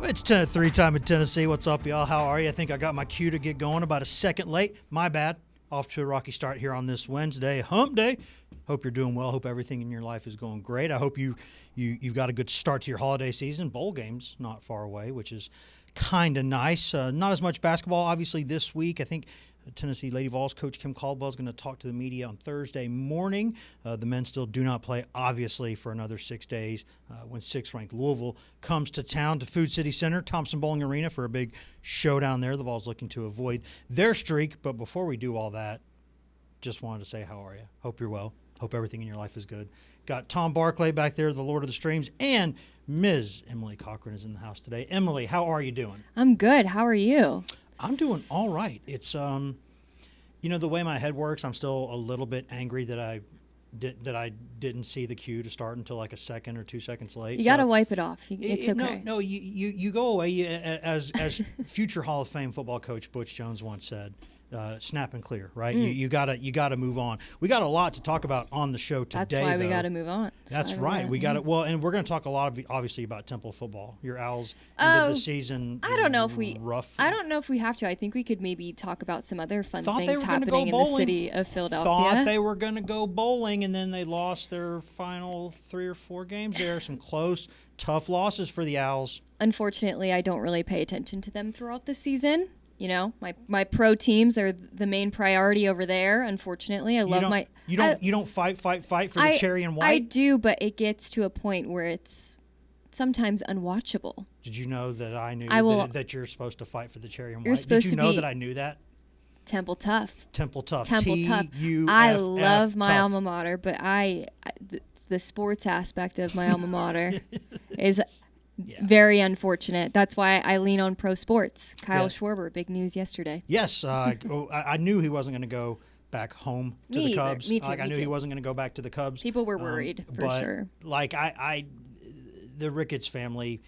It's 10-3 time in Tennessee. What's up, y'all? How are you? I think I got my cue to get going about a second late. My bad. Off to a rocky start here on this Wednesday, hump day. Hope you're doing well. Hope everything in your life is going great. I hope you've got a good start to your holiday season. Bowl games not far away, which is kind of nice. Not as much basketball, obviously, this week. I think Tennessee Lady Vols coach Kim Caldwell is going to talk to the media on Thursday morning. The men still do not play, obviously, for another 6 days when 6th-ranked Louisville comes to town to Food City Center, Thompson Bowling Arena, for a big showdown there. The Vols looking to avoid their streak. But before we do all that, just wanted to say, how are you? Hope you're well. Hope everything in your life is good. Got Tom Barclay back there, the Lord of the Streams, and Ms. Emily Cochran is in the house today. Emily, how are you doing? I'm good. How are you? I'm doing all right. It's the way my head works, I'm still a little bit angry that I didn't see the cue to start until like a second or 2 seconds late. You got to wipe it off. It's okay. No, you go away. As future Hall of Fame football coach Butch Jones once said, snap and clear, right? You gotta move on. We got a lot to talk about on the show today. That's why we got to move on. That's right. We got it. Well, and we're going to talk a lot obviously about Temple football. Your Owls ended the season. I don't know if we have to. I think we could maybe talk about some other fun things happening in the city of Philadelphia. Thought they were going to go bowling, and then they lost their final 3 or 4 games. There are some close, tough losses for the Owls. Unfortunately, I don't really pay attention to them throughout the season. You know, my pro teams are the main priority over there. Unfortunately, You don't fight for the cherry and white. I do, but it gets to a point where it's sometimes unwatchable. Did you know that I knew that you're supposed to fight for the cherry and white? Did you know that I knew that? Temple tough. Temple tough. T-U-F-F. I love my alma mater, but the sports aspect of my alma mater is. Yeah. Very unfortunate. That's why I lean on pro sports. Kyle Schwarber, big news yesterday. Yes, I knew he wasn't going to go back home to the Cubs. Me too. I knew he wasn't going to go back to the Cubs. People were worried for sure. Like the Ricketts family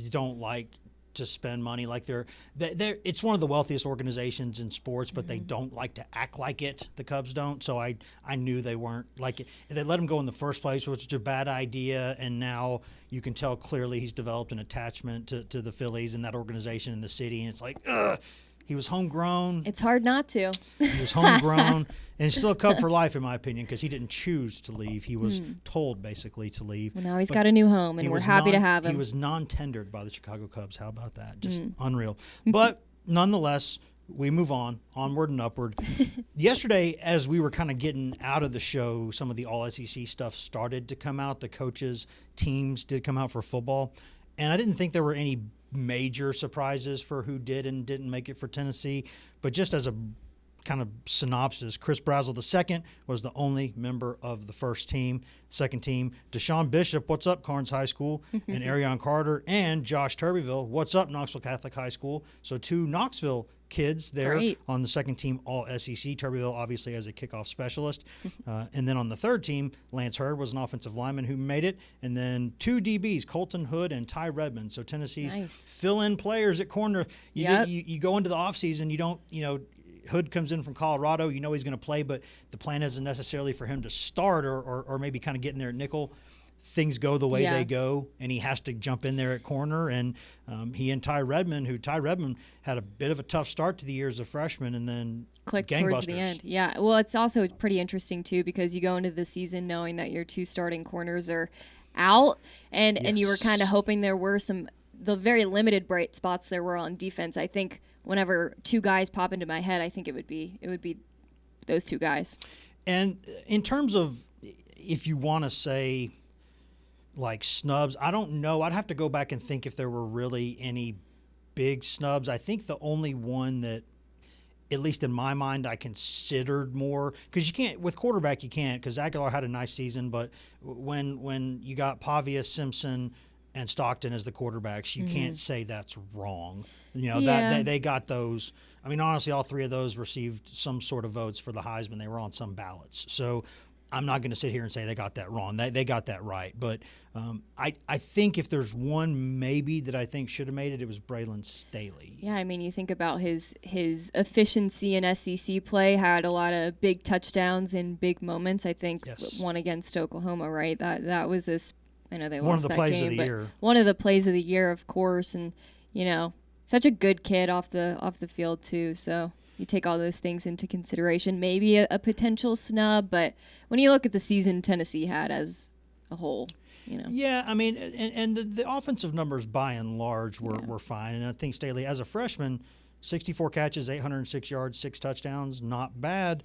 don't like to spend money like they're it's one of the wealthiest organizations in sports, but they don't like to act like it. The Cubs don't. So I knew they weren't like it. They let him go in the first place, which is a bad idea, and now you can tell clearly he's developed an attachment to the Phillies and that organization in the city, and it's like, ugh. He was homegrown. It's hard not to. He was homegrown, and still a Cub for life, in my opinion, because he didn't choose to leave. He was told, basically, to leave. Well, now he's got a new home, and we're happy to have him. He was non-tendered by the Chicago Cubs. How about that? Just unreal. But nonetheless, we move on, onward and upward. Yesterday, as we were kind of getting out of the show, some of the All-SEC stuff started to come out. The coaches' teams did come out for football, and I didn't think there were any major surprises for who did and didn't make it for Tennessee. But just as a kind of synopsis, Chris Brazel II was the only member of the first team. Second team, Deshaun Bishop, what's up, Carnes High School, and Arion Carter, and Josh Turbyville, what's up, Knoxville Catholic High School. So 2 Knoxville kids there on the second team, all SEC. Turbyville obviously as a kickoff specialist. And then on the third team, Lance Hurd was an offensive lineman who made it. And then 2 DBs, Colton Hood and Ty Redmond. So Tennessee's fill-in players at corner. You go into the offseason, Hood comes in from Colorado. You know he's going to play, but the plan isn't necessarily for him to start or maybe kind of get in there at nickel. Things go the way they go, and he has to jump in there at corner. And he and Ty Redmond had a bit of a tough start to the year as a freshman, and then clicked towards the end. Yeah, well, it's also pretty interesting, too, because you go into the season knowing that your 2 starting corners are out, and you were kind of hoping there were the very limited bright spots there were on defense. I think whenever 2 guys pop into my head, I think it would be those 2 guys. And in terms of, if you want to say, like, snubs, I don't know. I'd have to go back and think if there were really any big snubs. I think the only one that, at least in my mind, I considered more, because you can't, with quarterback you can't, because Aguilar had a nice season, but when you got Pavia, Simpson, and Stockton as the quarterbacks, you can't say that's wrong. That they got those. I mean, honestly, all 3 of those received some sort of votes for the Heisman. They were on some ballots. So I'm not going to sit here and say they got that wrong. They got that right. But I think if there's one maybe that I think should have made it, it was Braylon Staley. Yeah, I mean, you think about his efficiency in SEC play, had a lot of big touchdowns in big moments. I think one against Oklahoma, right? That was I know they one of lost the that plays game, of the but year. one of the plays of the year, of course, and such a good kid off the field too. So you take all those things into consideration. Maybe a potential snub, but when you look at the season Tennessee had as a whole, Yeah, I mean, and the offensive numbers by and large were fine. And I think Staley, as a freshman, 64 catches, 806 yards, 6 touchdowns, not bad.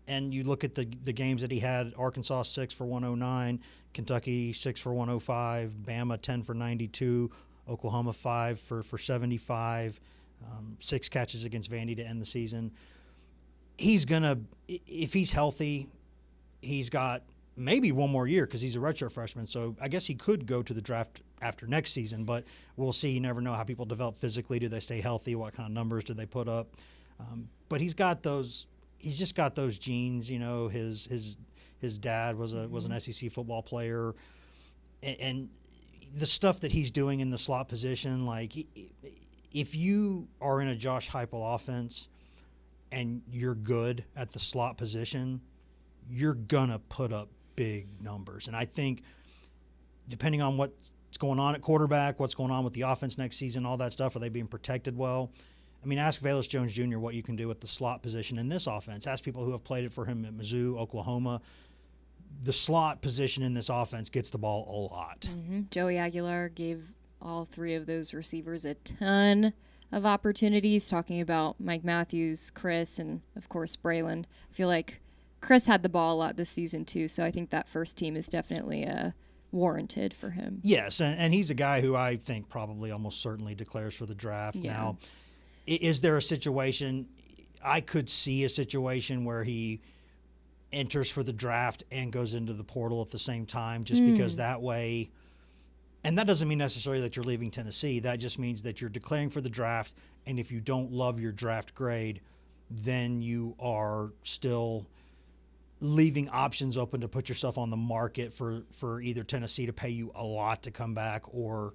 And you look at the games that he had: Arkansas 6 for 109, Kentucky 6 for 105, Bama 10 for 92, Oklahoma 5 for 75, 6 catches against Vandy to end the season. He's gonna, if he's healthy, he's got maybe one more year because he's a redshirt freshman. So I guess he could go to the draft after next season, but we'll see. You never know how people develop physically. Do they stay healthy? What kind of numbers do they put up? But he's got those. He's just got those genes. His dad was an SEC football player, and the stuff that he's doing in the slot position. Like, if you are in a Josh Heupel offense and you're good at the slot position, you're gonna put up big numbers. And I think, depending on what's going on at quarterback, what's going on with the offense next season, all that stuff, are they being protected well? I mean, ask Velus Jones Jr. what you can do with the slot position in this offense. Ask people who have played it for him at Mizzou, Oklahoma. The slot position in this offense gets the ball a lot. Mm-hmm. Joey Aguilar gave all 3 of those receivers a ton of opportunities, talking about Mike Matthews, Chris, and, of course, Braylon. I feel like Chris had the ball a lot this season, too, so I think that first team is definitely warranted for him. Yes, and he's a guy who I think probably almost certainly declares for the draft. Yeah. Now, is there a situation – I could see a situation where he enters for the draft and goes into the portal at the same time, just because that way – and that doesn't mean necessarily that you're leaving Tennessee. That just means that you're declaring for the draft, and if you don't love your draft grade, then you are still – leaving options open to put yourself on the market for either Tennessee to pay you a lot to come back, or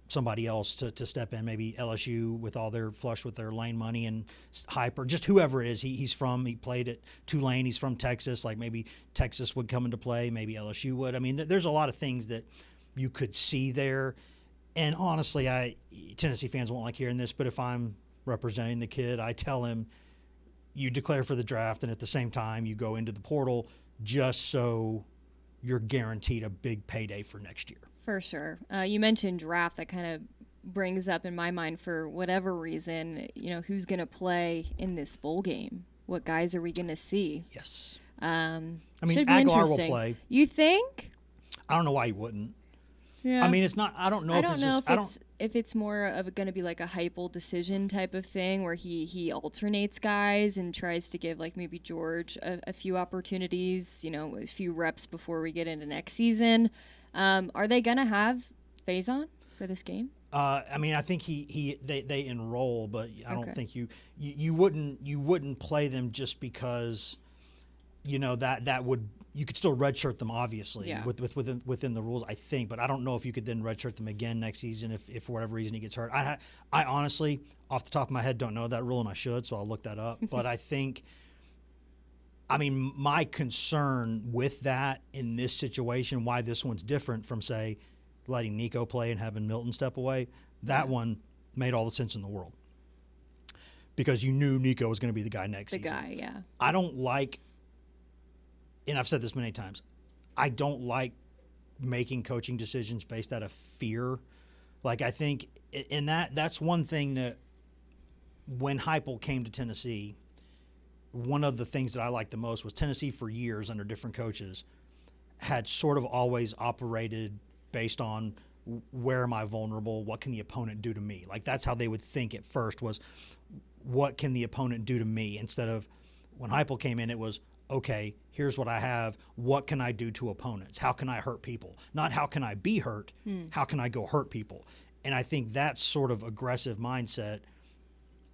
somebody else to step in, maybe LSU with all their flush with their Lane money and hype, or just whoever it is. He played at Tulane. He's from Texas. Like, maybe Texas would come into play. Maybe LSU would. I mean, there's a lot of things that you could see there. And honestly, Tennessee fans won't like hearing this, but if I'm representing the kid, I tell him, you declare for the draft, and at the same time you go into the portal, just so you're guaranteed a big payday for next year. For sure. You mentioned draft. That kind of brings up in my mind, for whatever reason, who's going to play in this bowl game? What guys are we going to see? Yes. I mean, Aguilar will play. You think? I don't know why he wouldn't. Yeah. I mean, it's not. I don't know if it's more of going to be like a Heupel decision type of thing, where he alternates guys and tries to give, like, maybe George a few opportunities, a few reps before we get into next season. Are they going to have Faison for this game? I mean, I think they enroll, but I don't think you wouldn't play them just because, that would. You could still redshirt them, obviously, within the rules, I think. But I don't know if you could then redshirt them again next season if for whatever reason he gets hurt. I honestly, off the top of my head, don't know that rule, and I should, so I'll look that up. But I think, my concern with that in this situation, why this one's different from, say, letting Nico play and having Milton step away, that one made all the sense in the world. Because you knew Nico was going to be the guy next season. I don't like... And I've said this many times, I don't like making coaching decisions based out of fear. Like, I think in that's one thing that when Heupel came to Tennessee, one of the things that I liked the most was Tennessee, for years under different coaches, had sort of always operated based on, where am I vulnerable? What can the opponent do to me? Like, that's how they would think at first, was, what can the opponent do to me? Instead of, when Heupel came in, it was, okay, here's what I have. What can I do to opponents? How can I hurt people? Not how can I be hurt? How can I go hurt people? And I think that sort of aggressive mindset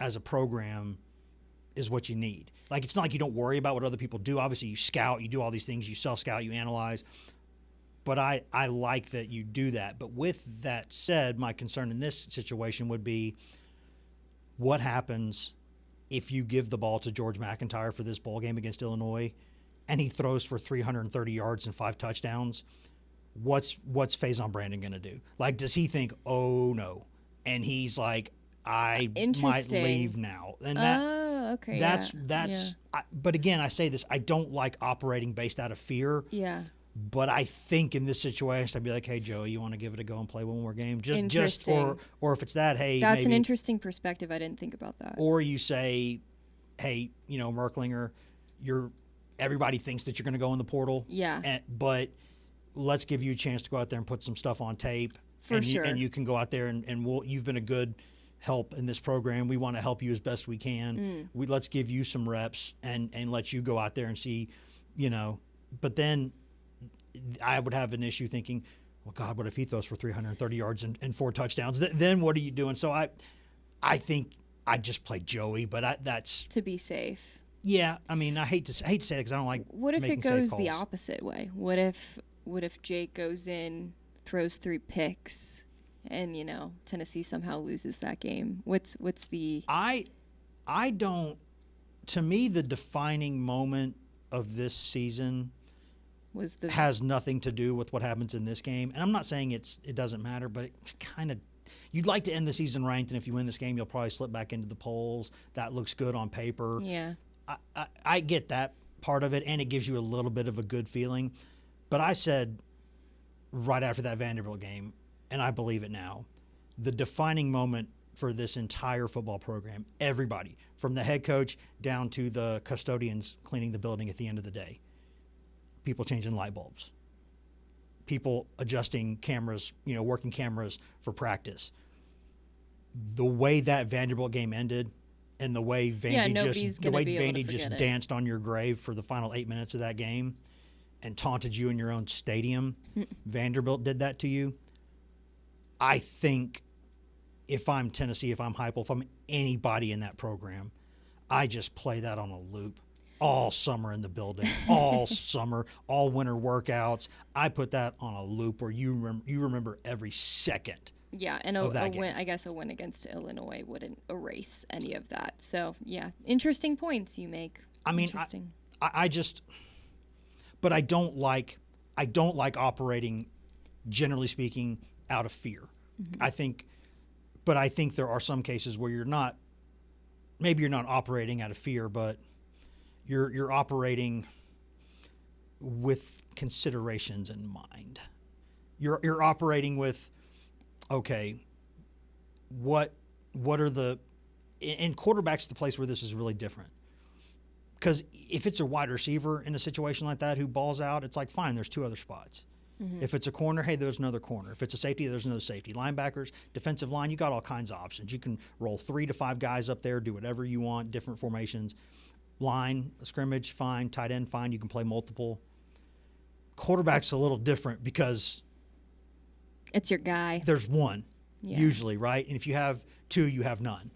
as a program is what you need. Like, it's not like you don't worry about what other people do. Obviously, you scout, you do all these things, you self-scout, you analyze. But I like that you do that. But with that said, my concern in this situation would be, what happens if you give the ball to George McIntyre for this bowl game against Illinois, and he throws for 330 yards and 5 touchdowns? what's Faison Brandon going to do? Like, does he think, oh no, and he's like, I might leave now, and okay, that's. But again, I say this: I don't like operating based out of fear. Yeah. But I think in this situation, I'd be like, "Hey, Joey, you want to give it a go and play one more game?" Just or if it's that, hey, that's maybe, an interesting perspective. I didn't think about that. Or you say, "Hey, Merklinger, everybody thinks that you're going to go in the portal, but let's give you a chance to go out there and put some stuff on tape, for sure, and you can go out there and you've been a good help in this program. We want to help you as best we can. Let's give you some reps and let you go out there and see, But then I would have an issue thinking, well, God, what if he throws for 330 yards and 4 touchdowns? Then what are you doing? So I think I'd just play Joey, but that's to be safe. Yeah, I mean, I hate to say it because I don't like. What if it goes the opposite way? What if Jake goes in, throws 3 picks, and Tennessee somehow loses that game? What's the? I don't. To me, the defining moment of this season has nothing to do with what happens in this game. And I'm not saying it doesn't matter, but it kind of, you'd like to end the season ranked, and if you win this game, you'll probably slip back into the polls. That looks good on paper. Yeah. I get that part of it, and it gives you a little bit of a good feeling. But I said right after that Vanderbilt game, and I believe it now, the defining moment for this entire football program, everybody, from the head coach down to the custodians cleaning the building at the end of the day, people changing light bulbs, people adjusting cameras, working cameras for practice. The way that Vanderbilt game ended and the way Vandy just danced on your grave for the final 8 minutes of that game and taunted you in your own stadium, Vanderbilt did that to you. I think if I'm Tennessee, if I'm Heupel, if I'm anybody in that program, I just play that on a loop. All summer in the building, all summer, all winter workouts. I put that on a loop where you remember every second. Yeah, and a win, I guess a win against Illinois wouldn't erase any of that. So yeah, interesting points you make. I mean, but I don't like operating, generally speaking, out of fear. Mm-hmm. I think there are some cases where maybe you're not operating out of fear, but you're operating with considerations in mind. You're operating with, okay, what are the, and quarterback's the place where this is really different. Because if it's a wide receiver in a situation like that who balls out, it's like, fine, there's 2 other spots. Mm-hmm. If it's a corner, hey, there's another corner. If it's a safety, there's another safety. Linebackers, defensive line, you got all kinds of options. You can roll 3 to 5 guys up there, do whatever you want, different formations. Line, scrimmage, fine. Tight end, fine. You can play multiple. Quarterback's a little different because it's your guy. There's one, usually, right? And if you have 2, you have none.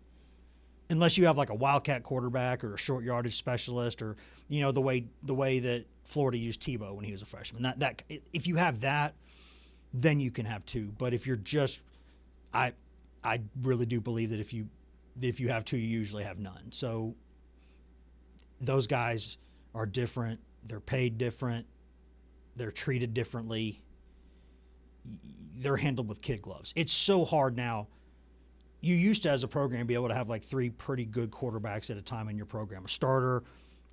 Unless you have like a wildcat quarterback or a short yardage specialist, or the way that Florida used Tebow when he was a freshman. That if you have that, then you can have 2. But if you're just, I really do believe that if you have 2, you usually have none. So those guys are different. They're paid different. They're treated differently. They're handled with kid gloves. It's so hard now. You used to, as a program, be able to have like 3 pretty good quarterbacks at a time in your program. A starter,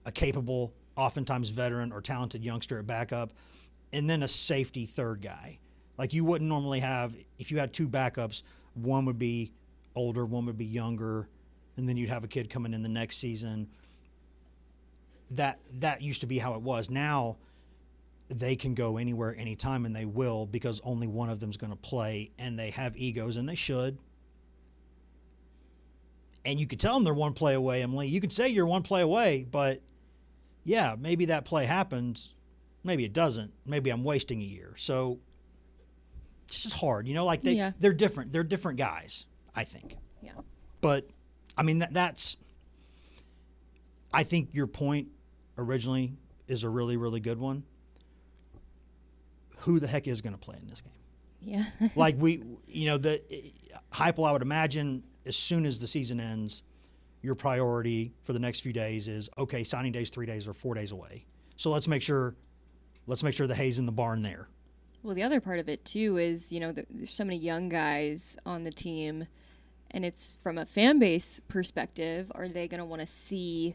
a capable, oftentimes veteran or talented youngster at backup, and then a safety third guy. Like you wouldn't normally have, if you had 2 backups, one would be older, one would be younger, and then you'd have a kid coming in the next season. That used to be how it was. Now they can go anywhere, anytime, and they will, because only one of them is going to play, and they have egos, and they should. And you could tell them they're 1 play away, Emily. You could say you're 1 play away, but yeah, maybe that play happens. Maybe it doesn't. Maybe I'm wasting a year. So it's just hard. They're different. They're different guys, I think. Yeah. But, I mean, that's – I think your point originally is a really, really good one. Who the heck is going to play in this game? Yeah. Like the Heupel, I would imagine, as soon as the season ends, your priority for the next few days is, okay, signing day's 3 days or 4 days away. So let's make sure the hay's in the barn there. Well, the other part of it too is, there's so many young guys on the team, and it's from a fan base perspective. Are they going to want to see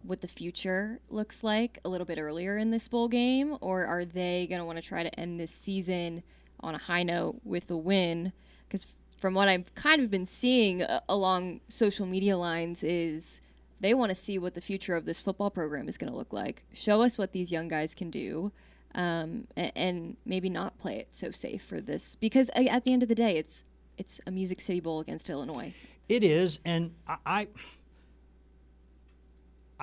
what the future looks like a little bit earlier in this bowl game, or are they going to want to try to end this season on a high note with a win? Because from what I've kind of been seeing along social media lines is they want to see what the future of this football program is going to look like. Show us what these young guys can do, and maybe not play it so safe for this. Because at the end of the day, it's a Music City Bowl against Illinois. It is, and I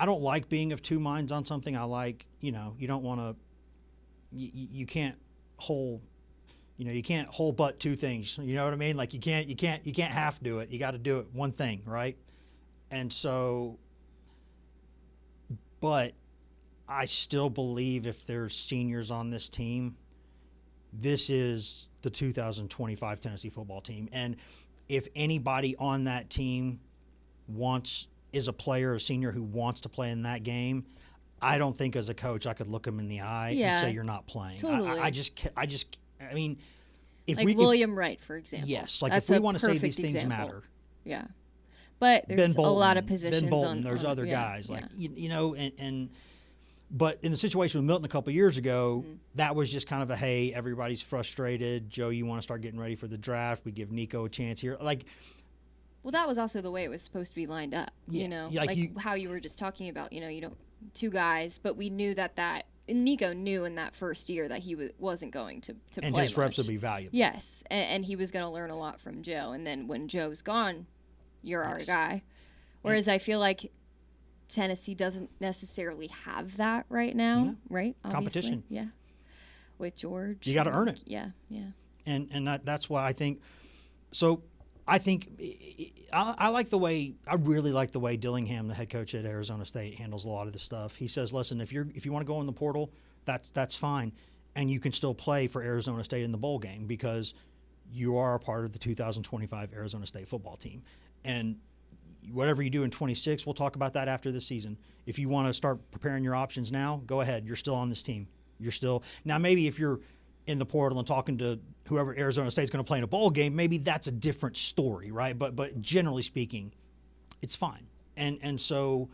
don't like being of two minds on something. I like, you don't want to, you can't hold, you can't hold but two things. You know what I mean? Like you can't half do it. You got to do it one thing, right? And so, but I still believe if there's seniors on this team, this is the 2025 Tennessee football team. And if anybody on that team is a player, a senior who wants to play in that game, I don't think as a coach I could look them in the eye and say you're not playing. Totally. I mean, if like William Wright, for example. Yes, like That's if we want to say these example. things matter. Yeah. But there's Ben Bolton, a lot of positions Ben Bolton, there's other guys like but in the situation with Milton a couple years ago, that was just kind of a, hey, everybody's frustrated. Joe, you want to start getting ready for the draft? We give Nico a chance here. Like, well, that was also the way it was supposed to be lined up. How you were just talking about. Two guys, but we knew that Nico knew in that first year that he wasn't going to play and his reps much. would be valuable. Yes, and he was going to learn a lot from Joe. And then when Joe's gone, you're our guy. Whereas I feel like Tennessee doesn't necessarily have that right now, right? Obviously. Competition. Yeah. With George. You got to earn it. Yeah, yeah. And that's why I think – so I think I really like the way Dillingham, the head coach at Arizona State, handles a lot of this stuff. He says, listen, if you want to go in the portal, that's fine. And you can still play for Arizona State in the bowl game because you are a part of the 2025 Arizona State football team. And – whatever you do in 26, we'll talk about that after this season. If you want to start preparing your options now, go ahead. You're still on this team. Now maybe if you're in the portal and talking to whoever Arizona State's going to play in a bowl game, maybe that's a different story, right? But generally speaking, it's fine. And so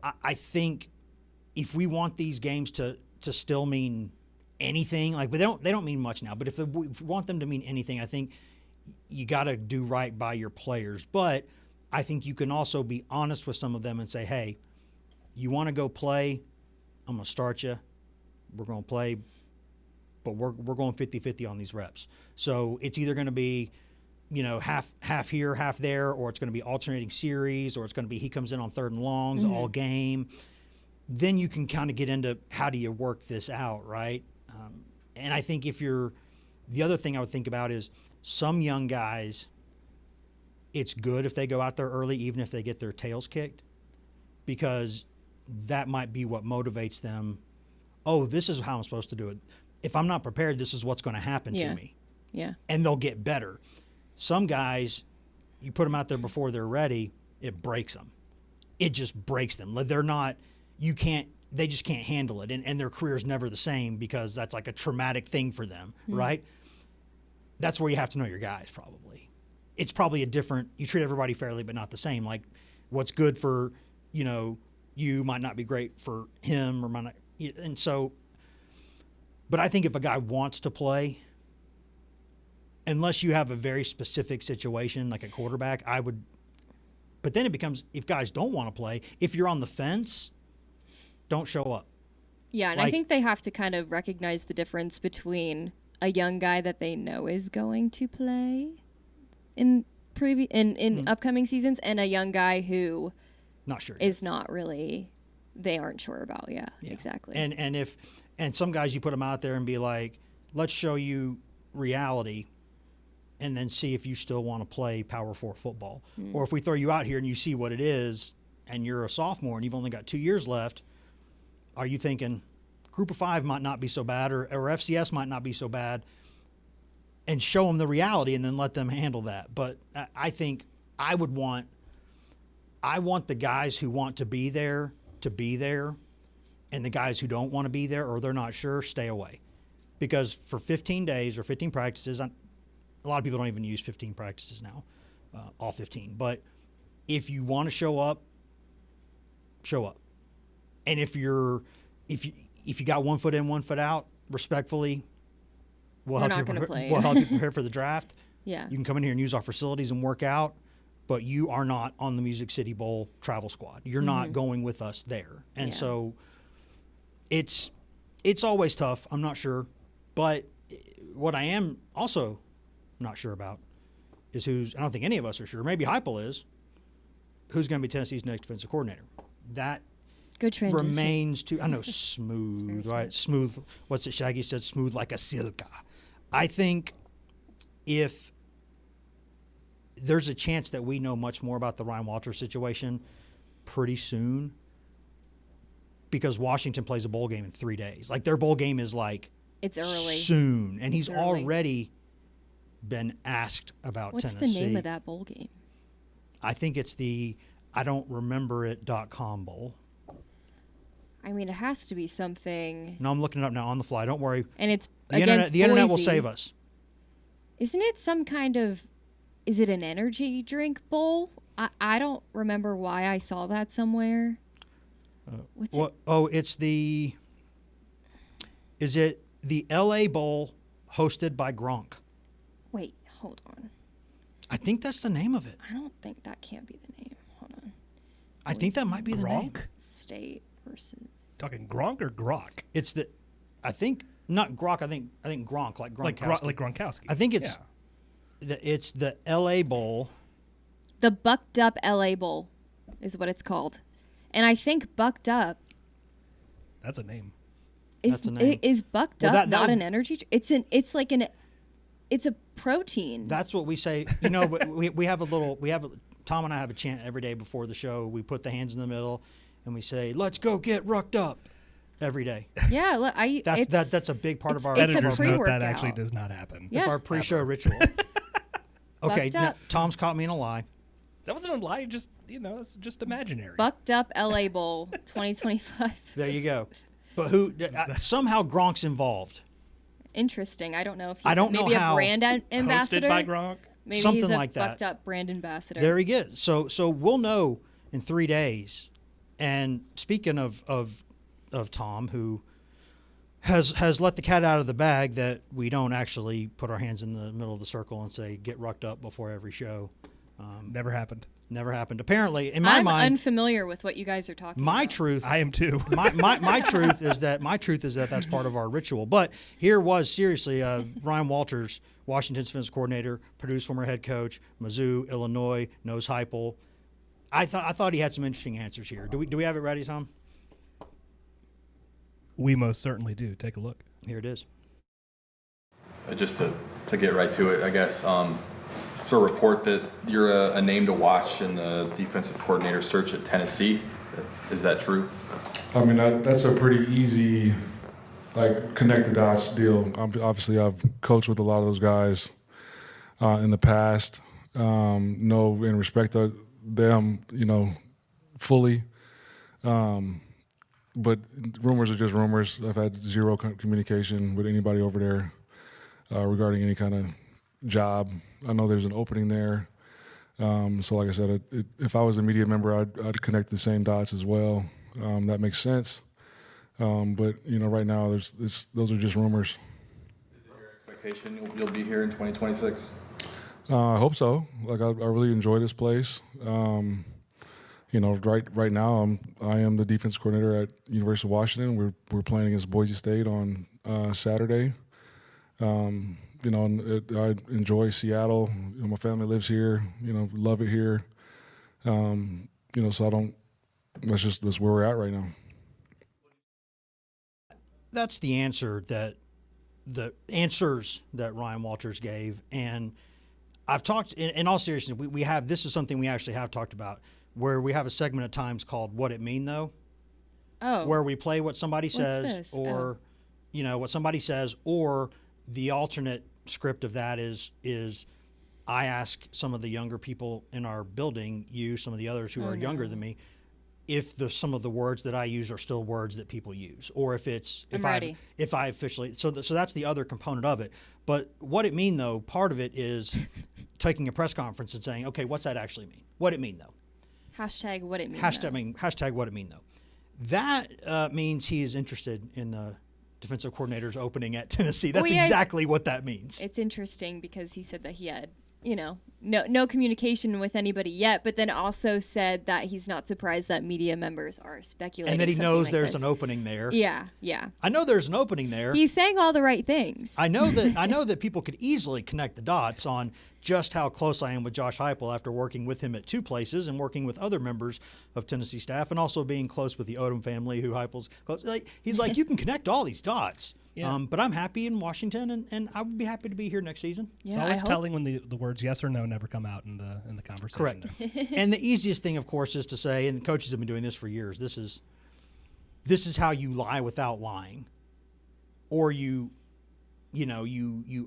I think if we want these games to still mean anything, like, but they don't mean much now. But if we want them to mean anything, I think you got to do right by your players. But I think you can also be honest with some of them and say, hey, you want to go play? I'm going to start you. We're going to play, but we're going 50-50 on these reps. So it's either going to be, half here, half there, or it's going to be alternating series, or it's going to be he comes in on third and longs all game. Then you can kind of get into how do you work this out, right? And I think the other thing I would think about is some young guys, it's good if they go out there early, even if they get their tails kicked, because that might be what motivates them. Oh, this is how I'm supposed to do it. If I'm not prepared, this is what's going to happen to me. Yeah. And they'll get better. Some guys, you put them out there before they're ready, it breaks them. It just breaks them. They just can't handle it. And their career is never the same because that's like a traumatic thing for them, right? That's where you have to know your guys probably. It's probably you treat everybody fairly, but not the same. Like what's good for, you might not be great for him or might not. And so, but I think if a guy wants to play, unless you have a very specific situation like a quarterback, but then it becomes, if guys don't want to play, if you're on the fence, don't show up. Yeah, and I think they have to kind of recognize the difference between a young guy that they know is going to play in upcoming seasons and a young guy who not sure is not really, they aren't sure about. Yeah. Exactly. And some guys you put them out there and be like, let's show you reality and then see if you still want to play Power 4 football. Or if we throw you out here and you see what it is and you're a sophomore and you've only got 2 years left, are you thinking Group of 5 might not be so bad or FCS might not be so bad? And show them the reality and then let them handle that. But I think I want the guys who want to be there, and the guys who don't want to be there or they're not sure, stay away. because for 15 days or 15 practices, a lot of people don't even use 15 practices now, all 15. But if you want to show up, show up. And if you got 1 foot in, 1 foot out, respectfully, we'll help you prepare for the draft. Yeah. You can come in here and use our facilities and work out, but you are not on the Music City Bowl travel squad. You're not going with us there. And so it's always tough. I'm not sure. But what I am also not sure about is I don't think any of us are sure. Maybe Heupel is. Who's going to be Tennessee's next defensive coordinator? That good transition. Remains to, I know, smooth, right? Smooth. What's it Shaggy said? Smooth like a silka. I think if there's a chance that we know much more about the Ryan Walters situation pretty soon, because Washington plays a bowl game in 3 days. Like, their bowl game is like it's early soon, and he's already been asked about What's Tennessee. What's the name of that bowl game? I think it's the I don't remember it.com bowl. I mean, it has to be something. No, I'm looking it up now on the fly. Don't worry. And it's the internet will save us. Isn't it some kind of? Is it an energy drink bowl? I don't remember why I saw that somewhere. What's it? Oh, it's the. Is it the L.A. Bowl hosted by Gronk? Wait, hold on. I think that's the name of it. I don't think that can't be the name. Hold on. I think that might be the name. State versus. Talking Gronk or Grok? It's the. I think not Gronk. I think Gronk, like Gronkowski. Like Gronkowski. I think it's. Yeah. It's the L.A. Bowl. The Bucked Up L.A. Bowl is what it's called, and I think Bucked Up. That's a name. Is Bucked Up not an energy? It's a protein. That's what we say. But we have Tom and I have a chant every day before the show. We put the hands in the middle, and we say, "Let's go get rucked up." Every day. Yeah, look, that's a big part of our. Editor's note that actually does not happen. Yeah. Of our pre-show ritual. Okay, now, Tom's caught me in a lie. That wasn't a lie. Just it's just imaginary. Bucked Up LA Bowl 2025. There you go. But somehow Gronk's involved. Interesting. I don't know if I don't know maybe how. a brand ambassador. Hosted by Gronk. Maybe something he's a like that. Bucked Up brand ambassador. There he is. So we'll know in 3 days. And speaking of Tom, who has let the cat out of the bag that we don't actually put our hands in the middle of the circle and say, get rucked up before every show. Never happened. Never happened. Apparently, in my mind, I'm unfamiliar with what you guys are talking about. My truth. I am too. my truth is that that's part of our ritual. But here was seriously Ryan Walters, Washington's defensive coordinator, Purdue's former head coach, Mizzou, Illinois, knows Heupel. I thought he had some interesting answers here. Do we have it ready, Tom? We most certainly do. Take a look. Here it is. Just to get right to it, I guess. So report that you're a name to watch in the defensive coordinator search at Tennessee. Is that true? I mean, that's a pretty easy, connect the dots deal. Obviously, I've coached with a lot of those guys in the past. Know and respect them, fully. But rumors are just rumors. I've had zero communication with anybody over there regarding any kind of job. I know there's an opening there. So like I said, if I was a media member, I'd connect the same dots as well. That makes sense. But, right now, those are just rumors. Is it your expectation you'll be here in 2026? I hope so. I really enjoy this place. Right now I am the defense coordinator at University of Washington. We're playing against Boise State on Saturday. I enjoy Seattle. My family lives here. Love it here. So I don't. That's where we're at right now. That's the answers that Ryan Walters gave, and I've talked in all seriousness. We have this is something we actually have talked about, where we have a segment at times called "What It Mean Though," where we play what somebody says, or what somebody says, or the alternate script of that is I ask some of the younger people in our building, some of the others who are younger than me, if some of the words that I use are still words that people use, or if I officially so that's the other component of it. But what it mean though, part of it is taking a press conference and saying, okay, what's that actually mean? What it mean though? Hashtag what it mean. Hashtag what it mean though. That means he is interested in the defensive coordinator's opening at Tennessee. That's exactly what that means. It's interesting because he said that he had, no communication with anybody yet, but then also said that he's not surprised that media members are speculating. And that he knows like there's this. an opening there. Yeah. I know there's an opening there. He's saying all the right things. I know that people could easily connect the dots on just how close I am with Josh Heupel after working with him at 2 places and working with other members of Tennessee staff, and also being close with the Odom family, who Heupel's close. He's like, you can connect all these dots. Yeah. But I'm happy in Washington, and I would be happy to be here next season. Yeah, It's always telling when the words yes or no never come out in the conversation. Correct. And the easiest thing, of course, is to say, and coaches have been doing this for years, this is how you lie without lying, or you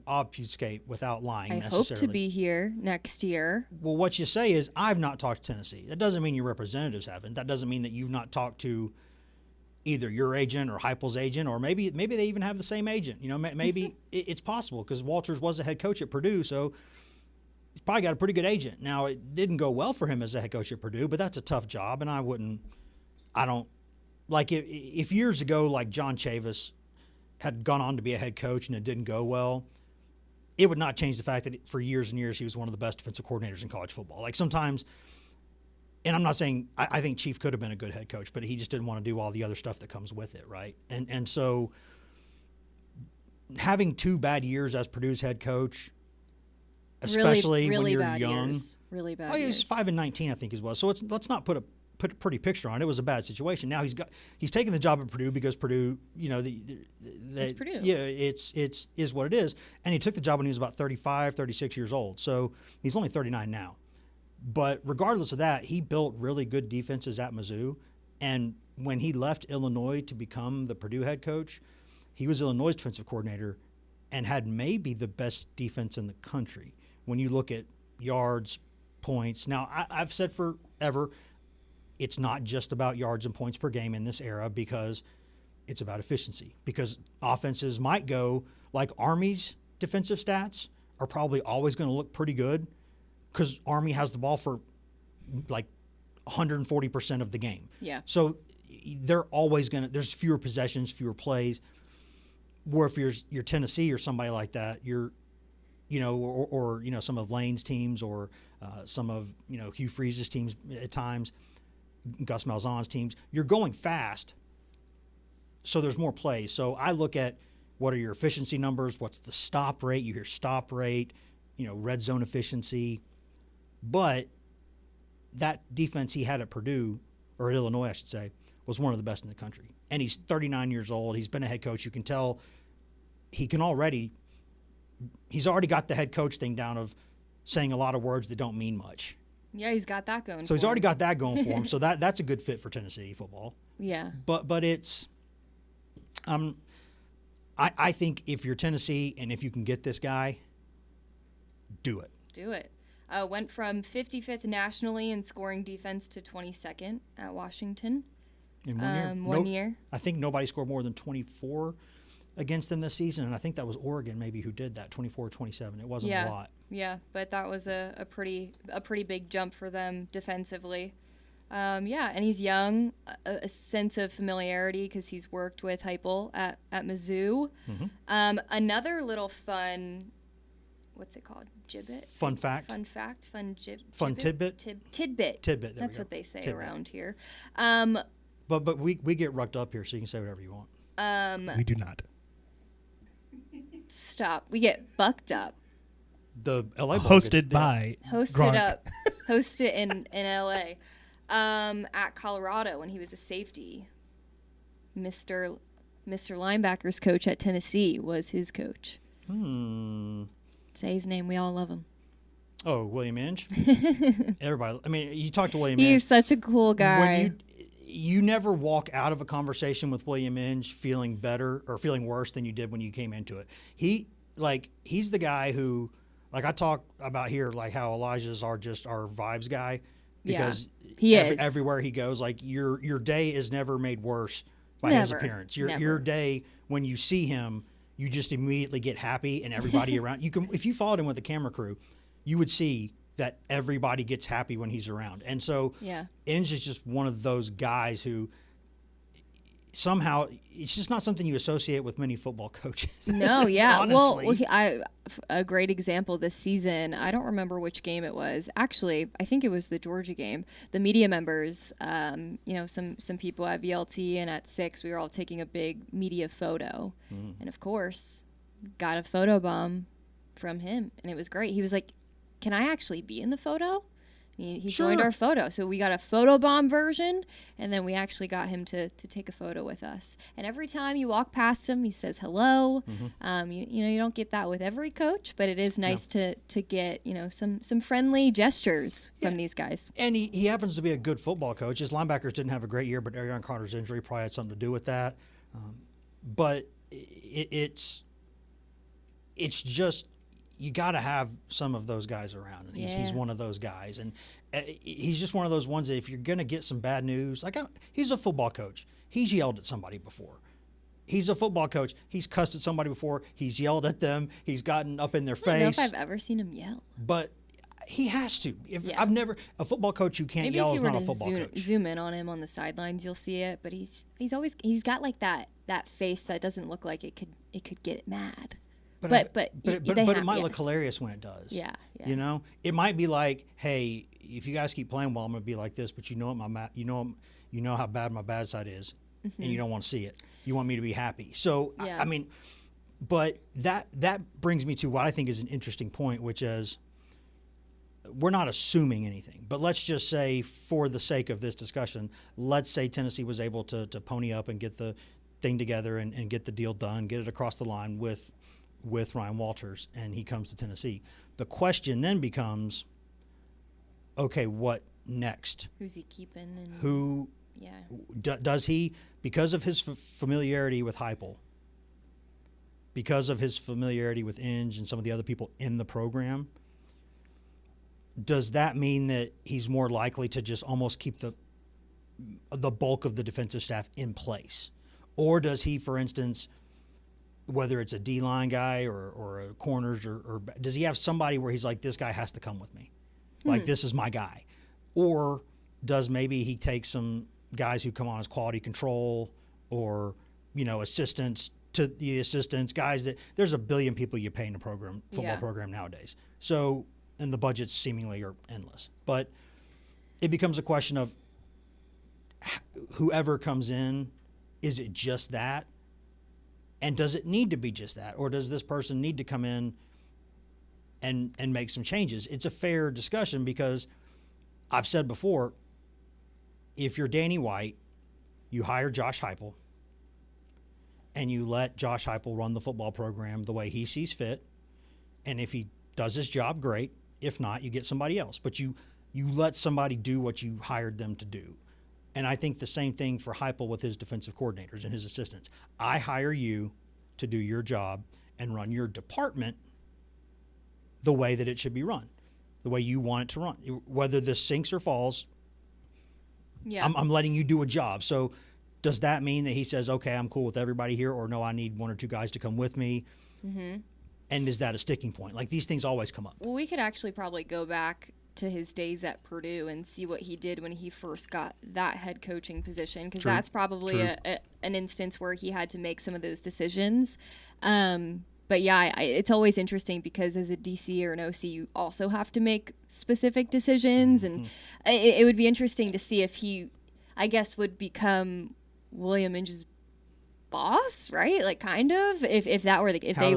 obfuscate without lying I necessarily. hope to be here next year. Well, what you say is, I've not talked to Tennessee. That doesn't mean your representatives haven't. That doesn't mean that you've not talked to either your agent or Heupel's agent, or maybe they even have the same agent. Maybe it's possible, because Walters was a head coach at Purdue, so he's probably got a pretty good agent. Now, it didn't go well for him as a head coach at Purdue, but that's a tough job, and if years ago, like John Chavis had gone on to be a head coach and it didn't go well, it would not change the fact that for years and years he was one of the best defensive coordinators in college football. Like sometimes, and I'm not saying I think Chief could have been a good head coach, but he just didn't want to do all the other stuff that comes with it, right? And so having 2 bad years as Purdue's head coach, especially really when you're bad young, years. Really bad. he was 5-19, I think, as well. So let's not put a pretty picture on it. It was a bad situation. Now he's taken the job at Purdue because Purdue, It's Purdue. Yeah, it's is what it is. And he took the job when he was about 35, 36 years old. So he's only 39 now. But regardless of that, he built really good defenses at Mizzou. And when he left Illinois to become the Purdue head coach, he was Illinois' defensive coordinator and had maybe the best defense in the country when you look at yards, points. Now, I've said forever, it's not just about yards and points per game in this era, because it's about efficiency. Because offenses might go, like Army's defensive stats are probably always going to look pretty good, because Army has the ball for like 140% of the game. Yeah. So they're always going to, there's fewer possessions, fewer plays. Where if you're Tennessee or somebody like that, you're, or some of Lane's teams, or some of, Hugh Freeze's teams at times, Gus Malzahn's teams, you're going fast, so there's more plays. So I look at what are your efficiency numbers, what's the stop rate, you hear stop rate, red zone efficiency. But that defense he had at Purdue, or at Illinois, I should say, was one of the best in the country. And he's 39 years old. He's been a head coach. You can tell he's already got the head coach thing down of saying a lot of words that don't mean much. Yeah, he's got that going. So he's already got that going for him. So that's a good fit for Tennessee football. Yeah. But it's, I think if you're Tennessee and if you can get this guy, do it. Do it. Went from 55th nationally in scoring defense to 22nd at Washington. In 1 year? One year. I think nobody scored more than 24 against them this season, and I think that was Oregon maybe who did that, 24-27. It wasn't a lot. Yeah, but that was a pretty big jump for them defensively. And he's young, a sense of familiarity because he's worked with Heupel at Mizzou. Mm-hmm. Another little fun, what's it called? Gibbet? Fun fact. Fun fact. Fun tidbit? tidbit. Tidbit. That's what they say tidbit. around here. But we get rucked up here, so you can say whatever you want. We do not. Stop. We get bucked up. The LA Bowl Hosted by Gronk. Hosted in LA. At Colorado when he was a safety. Mr. Linebackers coach at Tennessee was his coach. Say his name. We all love him. Oh, William Inge? Everybody. I mean, you talk to William He's Inge. such a cool guy. You never walk out of a conversation with William Inge feeling better or feeling worse than you did when you came into it. He's the guy who, like I talk about here, like how Elijah's just our vibes guy. because he is. everywhere he goes, like your day is never made worse by his Never. appearance. Never. Your day, when you see him, you just immediately get happy, and everybody around you can. If you followed him with the camera crew, you would see that everybody gets happy when he's around. And so Inge is just one of those guys who somehow it's just not something you associate with many football coaches. No, yeah. Honestly. A great example this season, I don't remember which game it was. Actually, I think it was the Georgia game. The media members, some people at VLT and at 6, we were all taking a big media photo. And of course, got a photo bomb from him, and it was great. He was like, "Can I actually be in the photo?" He joined our photo. So we got a photo bomb version, and then we actually got him to take a photo with us. And every time you walk past him, he says hello. You don't get that with every coach, but it is nice to get, some friendly gestures from these guys. And he happens to be a good football coach. His linebackers didn't have a great year, but Arion Carter's injury probably had something to do with that. But it's just, you got to have some of those guys around, and he's one of those guys, and he's just one of those ones that if you're going to get some bad news, he's a football coach. He's yelled at somebody before. He's a football coach. He's cussed at somebody before. He's yelled at them. He's gotten up in their face. I don't know if I've ever seen him yell. But he has to. A football coach who can't yell is not a football coach. Zoom in on him on the sidelines, you'll see it. But he's got like that face that doesn't look like it could get mad. But it might look hilarious when it does. Yeah. It might be like, hey, if you guys keep playing well, I'm gonna be like this. But you know how bad my bad side is, and you don't want to see it. You want me to be happy. So but that brings me to what I think is an interesting point, which is we're not assuming anything. But let's just say, for the sake of this discussion, let's say Tennessee was able to pony up and get the thing together and get the deal done, get it across the line with Ryan Walters, and he comes to Tennessee. The question then becomes, okay, what next? Who's he keeping? Does he, because of his familiarity with Heupel, because of his familiarity with Inge and some of the other people in the program, does that mean that he's more likely to just almost keep the bulk of the defensive staff in place? Or does he, for instance, whether it's a D-line guy or a corners, or does he have somebody where he's like, this guy has to come with me? Like, this is my guy. Or does maybe he take some guys who come on as quality control or, assistants to the assistants, guys that there's a billion people you pay in a football program nowadays. So, and the budgets seemingly are endless. But it becomes a question of whoever comes in, is it just that? And does it need to be just that? Or does this person need to come in and make some changes? It's a fair discussion because I've said before, if you're Danny White, you hire Josh Heupel and you let Josh Heupel run the football program the way he sees fit. And if he does his job, great. If not, you get somebody else. But you let somebody do what you hired them to do. And I think the same thing for Heupel with his defensive coordinators and his assistants. I hire you to do your job and run your department the way that it should be run, the way you want it to run. Whether this sinks or falls, I'm letting you do a job. So does that mean that he says, okay, I'm cool with everybody here, or no, I need one or two guys to come with me? Mm-hmm. And is that a sticking point? Like, these things always come up. Well, we could actually probably go back to his days at Purdue and see what he did when he first got that head coaching position, because that's probably an instance where he had to make some of those decisions. But yeah, it's always interesting because as a DC or an OC, you also have to make specific decisions, and it would be interesting to see if he, I guess, would become William Inge's boss, right? Like, kind of, if that were the, how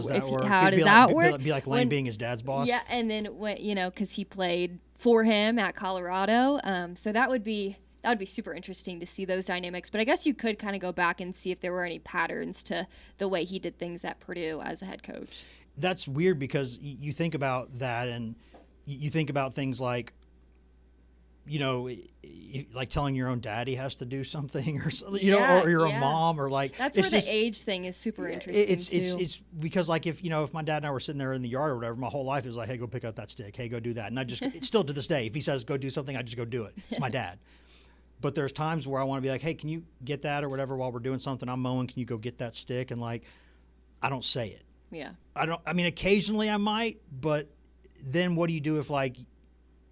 does that work? It'd be like Lane being his dad's boss. Yeah, and then when, because he played for him at Colorado, so that would be super interesting to see those dynamics. But I guess you could kind of go back and see if there were any patterns to the way he did things at Purdue as a head coach. That's weird because you think about that, and you think about things like like telling your own dad he has to do something or something, or you're a mom or like. That's where the age thing is super interesting too. It's because like if my dad and I were sitting there in the yard or whatever, my whole life is like, hey, go pick up that stick. Hey, go do that. And I just it's still to this day, if he says go do something, I just go do it. It's my dad. But there's times where I want to be like, hey, can you get that or whatever while we're doing something? I'm mowing. Can you go get that stick? And like, I don't say it. Yeah. I mean, occasionally I might, but then what do you do if like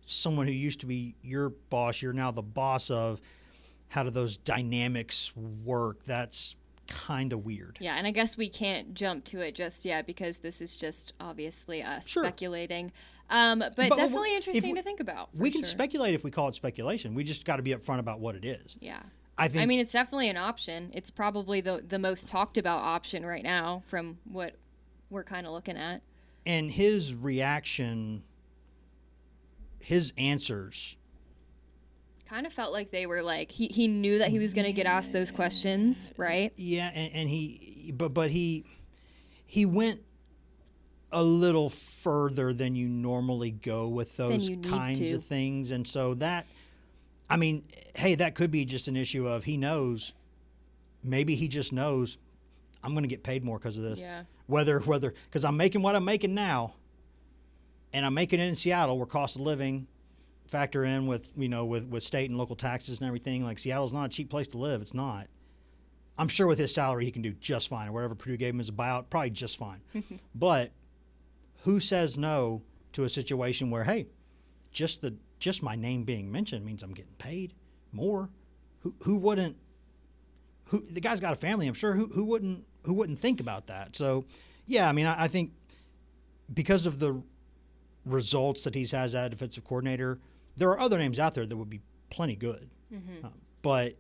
someone who used to be your boss, you're now the boss of? How do those dynamics work? That's kind of weird. Yeah, and I guess we can't jump to it just yet because this is just obviously us speculating. But definitely interesting to think about. We can speculate if we call it speculation. We just got to be upfront about what it is. Yeah. I mean, it's definitely an option. It's probably the most talked about option right now from what we're kind of looking at. And his reaction, his answers, kind of felt like they were like he knew that he was going to get asked those questions, right? Yeah, and he went a little further than you normally go with those kinds of things, and so that, I mean, hey, that could be just an issue of he knows, maybe he just knows I'm going to get paid more because of this. Yeah. Whether because I'm making what I'm making now, and I'm making it in Seattle where cost of living factor in with with state and local taxes and everything. Like Seattle's not a cheap place to live. It's not. I'm sure with his salary he can do just fine, or whatever Purdue gave him as a buyout, probably just fine. But who says no to a situation where, hey, just my name being mentioned means I'm getting paid more? Who wouldn't? The guy's got a family, I'm sure. Who wouldn't think about that? So, yeah, I mean, I think because of the results that he's has as a defensive coordinator, there are other names out there that would be plenty good. But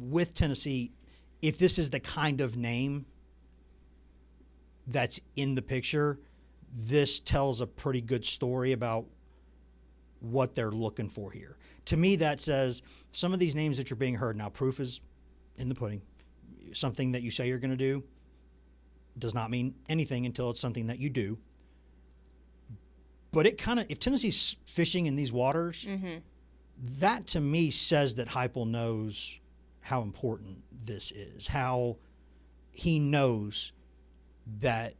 with Tennessee, if this is the kind of name that's in the picture, this tells a pretty good story about what they're looking for here. To me, that says some of these names that you're being heard, now proof is in the pudding. Something that you say you're going to do does not mean anything until it's something that you do. But it kind of, if Tennessee's fishing in these waters, that to me says that Heupel knows how important this is, how he knows that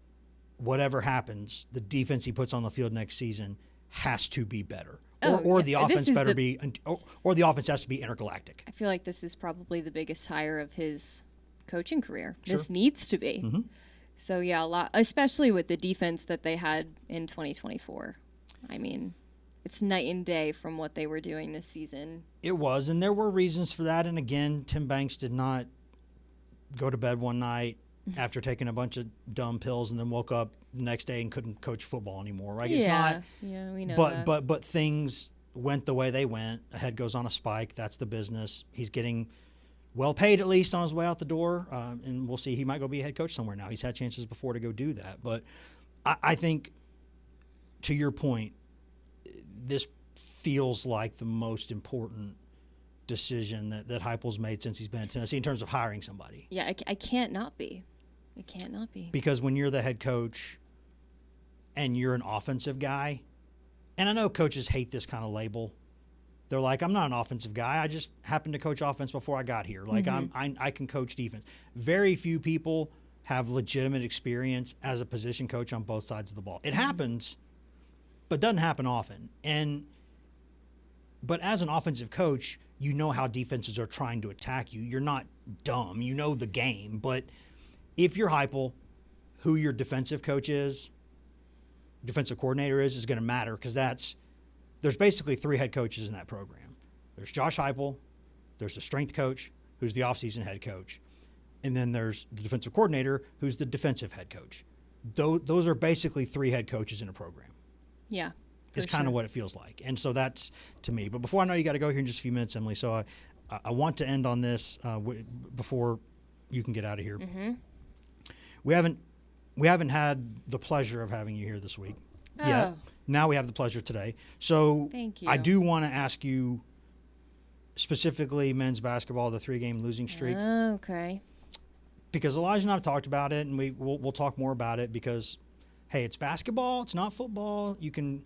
whatever happens, the defense he puts on the field next season has to be better. Or the offense better be, or the offense has to be intergalactic. I feel like this is probably the biggest hire of his coaching career. Sure. This needs to be. So, yeah, a lot, especially with the defense that they had in 2024. I mean, it's night and day from what they were doing this season. It was, and there were reasons for that. And again, Tim Banks did not go to bed one night after taking a bunch of dumb pills and then woke up the next day and couldn't coach football anymore, right? Yeah, it's not. Yeah, we know that. But things went the way they went. A head goes on a spike. That's the business. He's getting well paid, at least, on his way out the door. And we'll see. He might go be a head coach somewhere now. He's had chances before to go do that. But I think, to your point, this feels like the most important decision that Heupel's made since he's been at Tennessee in terms of hiring somebody. Yeah, I can't not be. It can't not be. Because when you're the head coach and you're an offensive guy, and I know coaches hate this kind of label. They're like, I'm not an offensive guy. I just happened to coach offense before I got here. Like, I can coach defense. Very few people have legitimate experience as a position coach on both sides of the ball. It happens, but doesn't happen often. But as an offensive coach, you know how defenses are trying to attack you. You're not dumb. You know the game. But if you're Heupel, who your defensive coach is, defensive coordinator is going to matter, because there's basically three head coaches in that program. There's Josh Heupel, there's the strength coach, who's the offseason head coach, and then there's the defensive coordinator, who's the defensive head coach. Those are basically three head coaches in a program. Yeah. It's kind of what it feels like. And so that's to me. But before I know you got to go here in just a few minutes, Emily, so I want to end on this before you can get out of here. We haven't had the pleasure of having you here this week yet. Now we have the pleasure today. So thank you. I do want to ask you specifically men's basketball, the 3-game losing streak. Okay. Because Elijah and I have talked about it, and we'll talk more about it because, hey, it's basketball. It's not football. You can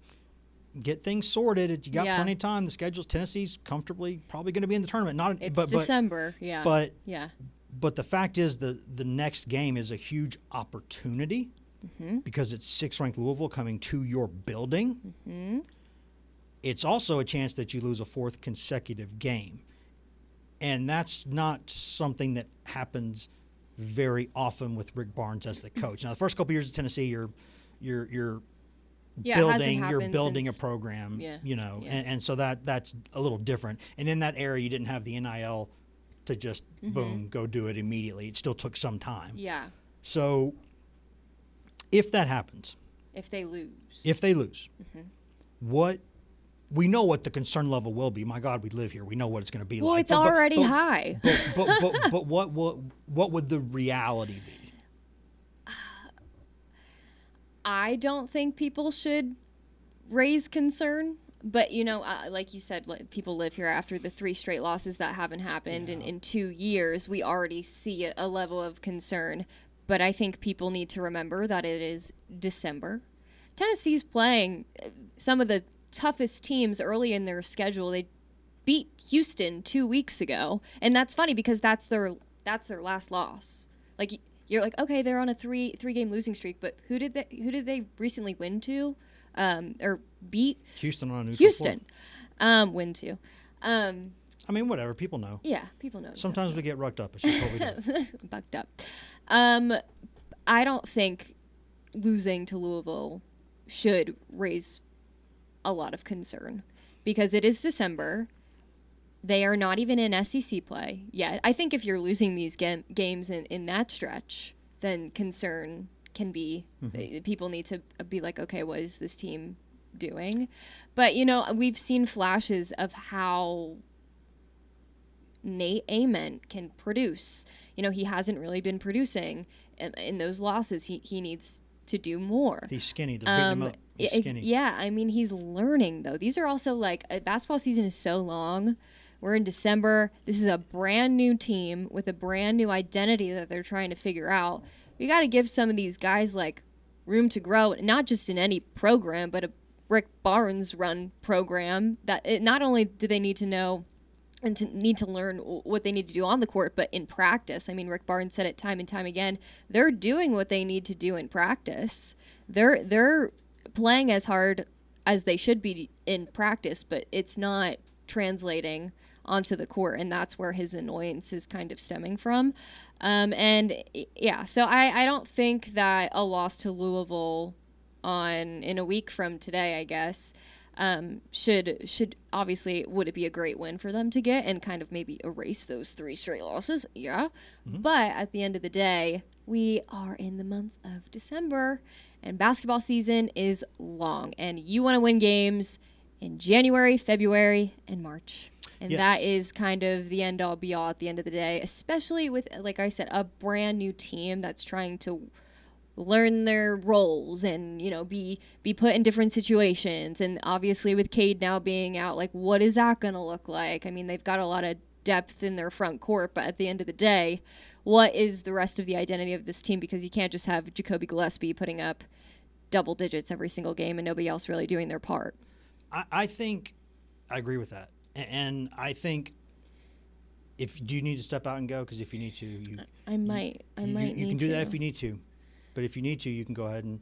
get things sorted. You got Yeah. plenty of time. The schedule's Tennessee's comfortably probably going to be in the tournament. It's December. Yeah. But yeah. But the fact is, the next game is a huge opportunity because it's 6th ranked Louisville coming to your building. It's also a chance that you lose a 4th consecutive game, and that's not something that happens very often with Rick Barnes as the coach. Now, the first couple years at Tennessee, you're Yeah, it hasn't you're happened building since- a program, Yeah, yeah. and so that's a little different. And in that era, you didn't have the NIL to just boom, go do it immediately. It still took some time. Yeah. So if that happens, If they lose. what we know what the concern level will be. My God, we live here. We know what it's going to be Well, like. it's already high. But what would the reality be? I don't think people should raise concern. But, like you said, people live here after the 3 straight losses that haven't happened. And in 2 years, we already see a level of concern. But I think people need to remember that it is December. Tennessee's playing some of the toughest teams early in their schedule. They beat Houston 2 weeks ago. And that's funny because that's their last loss. Like, you're like, okay, they're on a three game losing streak, but who did they recently win to? Or beat Houston on a neutral Houston. floor. Win to. I mean, whatever. People know. Yeah, people know. Sometimes we get rucked up. It's just what we do. Bucked up. I don't think losing to Louisville should raise a lot of concern because it is December. They are not even in SEC play yet. I think if you're losing these games in that stretch, then concern can be, people need to be like, okay, what is this team doing? But, we've seen flashes of how Nate Ament can produce. He hasn't really been producing in those losses. He needs to do more. He's skinny. They're beating him up. He's skinny. Yeah, I mean, he's learning, though. These are also basketball season is so long. We're in December. This is a brand new team with a brand new identity that they're trying to figure out. You got to give some of these guys room to grow, not just in any program, but a Rick Barnes run program. Not only do they need to know and need to learn what they need to do on the court, but in practice. I mean, Rick Barnes said it time and time again. They're doing what they need to do in practice. They're playing as hard as they should be in practice, but it's not translating onto the court, and that's where his annoyance is kind of stemming from. So I don't think that a loss to Louisville in a week from today, I guess, should obviously, would it be a great win for them to get and kind of maybe erase those 3 straight losses? Yeah. But at the end of the day, we are in the month of December, and basketball season is long, and you want to win games in January, February, and March. And that is kind of the end-all, be-all at the end of the day, especially with, like I said, a brand new team that's trying to learn their roles and, be put in different situations. And obviously with Cade now being out, what is that going to look like? I mean, they've got a lot of depth in their front court, but at the end of the day, what is the rest of the identity of this team? Because you can't just have Jacoby Gillespie putting up double digits every single game and nobody else really doing their part. I think I agree with that. And I think do you need to step out and go? Because if you need to, I might you need can do to. that if you need to. But if you need to, you can go ahead and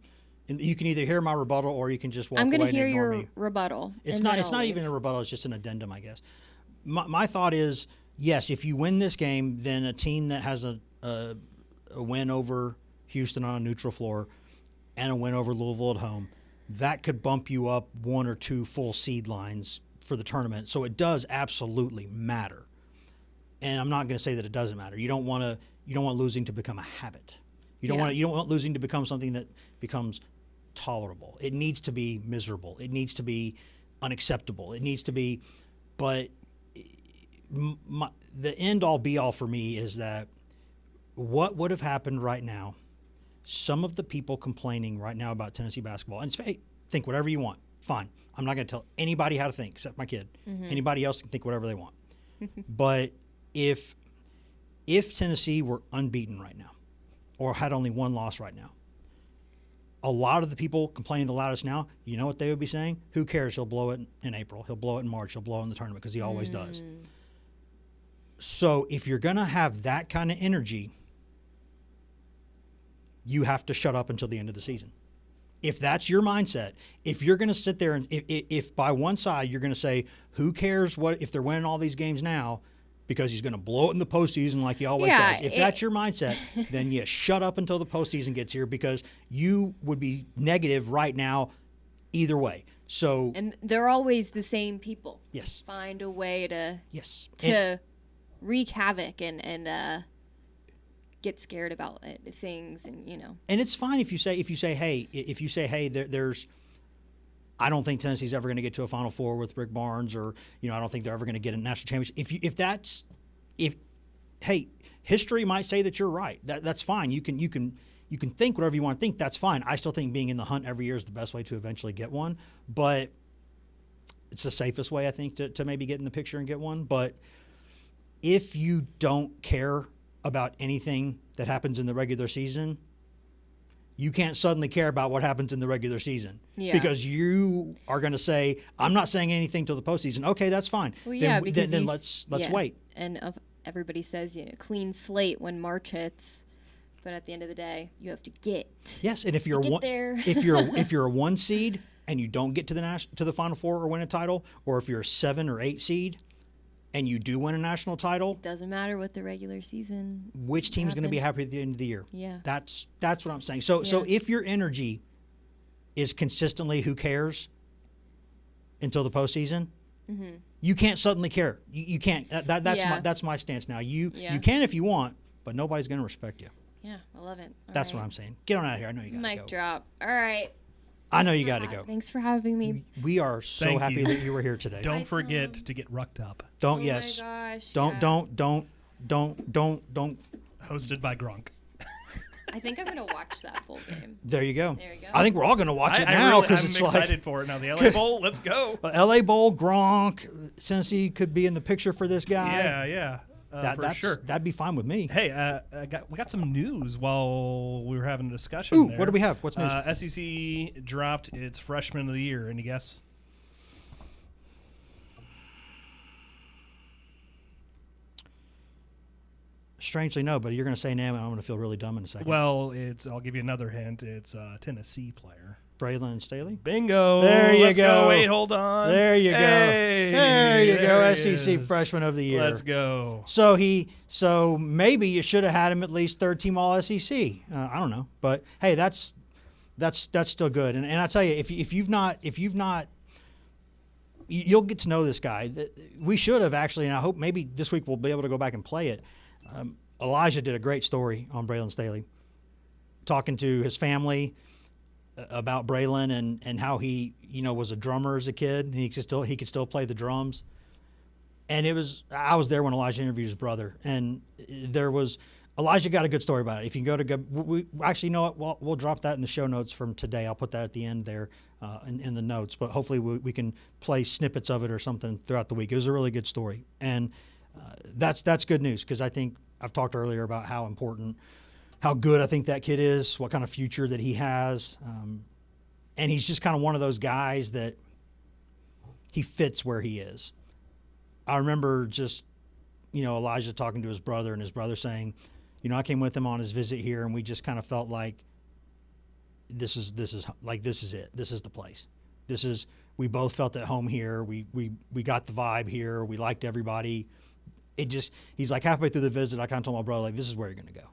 you can either hear my rebuttal or you can just walk I'm away going and to hear ignore your me. rebuttal. It's not even a rebuttal. It's just an addendum, I guess. My thought is, yes, if you win this game, then a team that has a win over Houston on a neutral floor and a win over Louisville at home, that could bump you up 1 or 2 full seed lines for the tournament. So it does absolutely matter. And I'm not going to say that it doesn't matter. You don't want losing to become a habit. You don't want losing to become something that becomes tolerable. It needs to be miserable. It needs to be unacceptable. It needs to be, but the end all be all for me is that what would have happened right now, some of the people complaining right now about Tennessee basketball, and hey, think whatever you want, fine. I'm not going to tell anybody how to think except my kid. Anybody else can think whatever they want. But if Tennessee were unbeaten right now or had only 1 loss right now, a lot of the people complaining the loudest now, you know what they would be saying? Who cares? He'll blow it in April. He'll blow it in March. He'll blow it in the tournament because he always does. So if you're going to have that kind of energy, you have to shut up until the end of the season. If that's your mindset, if you're going to sit there and if by one side you're going to say, who cares what if they're winning all these games now because he's going to blow it in the postseason like he always does. If that's your mindset, then you shut up until the postseason gets here because you would be negative right now either way. So and they're always the same people. Yes. Find a way to and wreak havoc and get scared about things, and And it's fine if you say hey, there's I don't think Tennessee's ever going to get to a Final Four with Rick Barnes, or I don't think they're ever going to get a national championship. If hey, history might say that you're right. That's fine. You can think whatever you want to think. That's fine. I still think being in the hunt every year is the best way to eventually get one, but it's the safest way I think to maybe get in the picture and get one. But if you don't care about anything that happens in the regular season, you can't suddenly care about what happens in the regular season because you are going to say, I'm not saying anything till the postseason. Okay, that's fine. Well, then let's wait. And everybody says, clean slate when March hits, but at the end of the day, you have to get. Yes, and if you're if you're a 1 seed and you don't get to the Final Four or win a title, or if you're a 7 or 8 seed and you do win a national title, it doesn't matter what the regular season. Which team's going to be happy at the end of the year? Yeah, that's what I'm saying. So if your energy is consistently who cares until the postseason, you can't suddenly care. You can't. That's my stance now. You can if you want, but nobody's going to respect you. Yeah, I love it. That's what I'm saying. Get on out of here. I know you got to go. Mic drop. All right. I know you got to go. Thanks for having me. We are so happy that you were here today. Don't forget to get rucked up. Don't. Oh Yes. my gosh. Don't. Hosted by Gronk. I think I'm gonna watch that bowl game. There you go. There you go. I think we're all going to watch it now because it's I'm like excited for it now. The LA Bowl. Let's go. LA Bowl, Gronk, Tennessee could be in the picture for this guy. Yeah. For sure. That'd be fine with me. Hey, we got some news while we were having a discussion. Ooh, there. what do we have? What's news? SEC dropped its Freshman of the Year. Any guess? Strangely, no, but you're going to say name, and I'm going to feel really dumb in a second. Well, I'll give you another hint. It's a Tennessee player. Braylon Staley? Bingo. There you Let's go. Wait, hold on. There you go. Hey, there you go. he SEC is. Freshman of the Year. Let's go. So maybe you should have had him at least third team All SEC. I don't know, but hey, that's still good. And I tell you, if you've not, you'll get to know this guy. We should have actually, and I hope maybe this week we'll be able to go back and play it. Elijah did a great story on Braylon Staley, talking to his family about Braylon and how he was a drummer as a kid and he could still play the drums. And I was there when Elijah interviewed his brother, and Elijah got a good story about it. If you can we actually know what, we'll drop that in the show notes from today. I'll put that at the end there in the notes, but hopefully we can play snippets of it or something throughout the week. It was a really good story, and that's good news because I think I've talked earlier about how good I think that kid is, what kind of future that he has. And he's just kind of one of those guys that he fits where he is. I remember just, Elijah talking to his brother and his brother saying, I came with him on his visit here and we just kind of felt like this is it. This is the place. We both felt at home here. We got the vibe here. We liked everybody. He's like halfway through the visit, I kind of told my brother, like, this is where you're going to go.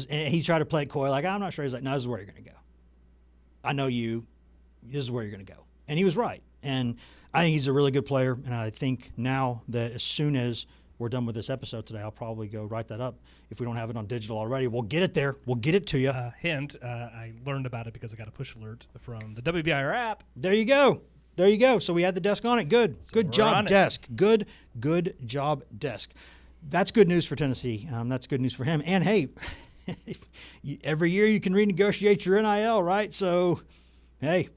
And he tried to play it coy, like, I'm not sure. He's like, no, this is where you're going to go. I know you. This is where you're going to go. And he was right. And I think he's a really good player. And I think now that as soon as we're done with this episode today, I'll probably go write that up. If we don't have it on digital already, we'll get it there. We'll get it to you. Hint, I learned about it because I got a push alert from the WBIR app. There you go. So we had the desk on it. Good. Good job, desk. Good job, desk. That's good news for Tennessee. That's good news for him. And, hey, every year you can renegotiate your NIL, right? So, hey,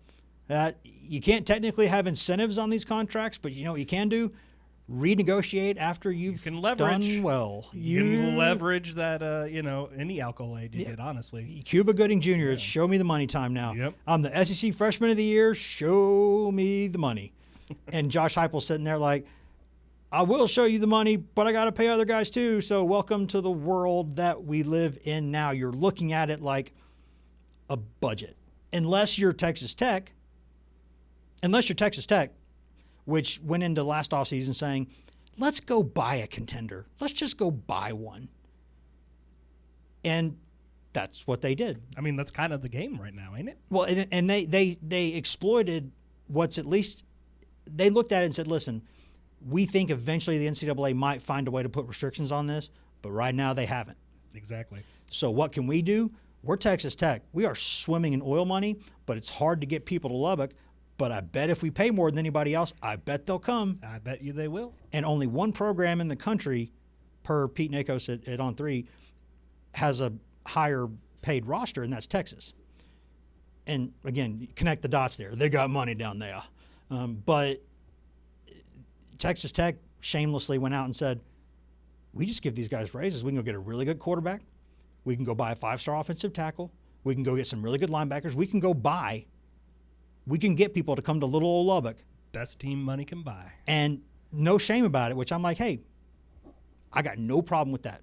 you can't technically have incentives on these contracts, but you know what you can do? renegotiate after you've can leverage. done well. You can leverage that, any accolade you get, honestly. Cuba Gooding Jr., it's show me the money time now. Yep. I'm the SEC Freshman of the Year, show me the money. And Josh Heupel's sitting there like, I will show you the money, but I got to pay other guys too. So welcome to the world that we live in now. You're looking at it like a budget. Unless you're Texas Tech, which went into last offseason saying, let's go buy a contender. Let's just go buy one. And that's what they did. I mean, that's kind of the game right now, ain't it? Well, and they exploited what's at least – they looked at it and said, listen, we think eventually the NCAA might find a way to put restrictions on this, but right now they haven't. Exactly. So what can we do? We're Texas Tech. We are swimming in oil money, but it's hard to get people to Lubbock. But I bet if we pay more than anybody else, I bet they'll come. I bet you they will. And only one program in the country, per Pete Nakos at On3, has a higher paid roster, and that's Texas. And, again, connect the dots there. They got money down there. But Texas Tech shamelessly went out and said, we just give these guys raises. We can go get a really good quarterback. We can go buy a 5-star offensive tackle. We can go get some really good linebackers. We can get people to come to little old Lubbock. Best team money can buy. And no shame about it, which I'm like, hey, I got no problem with that.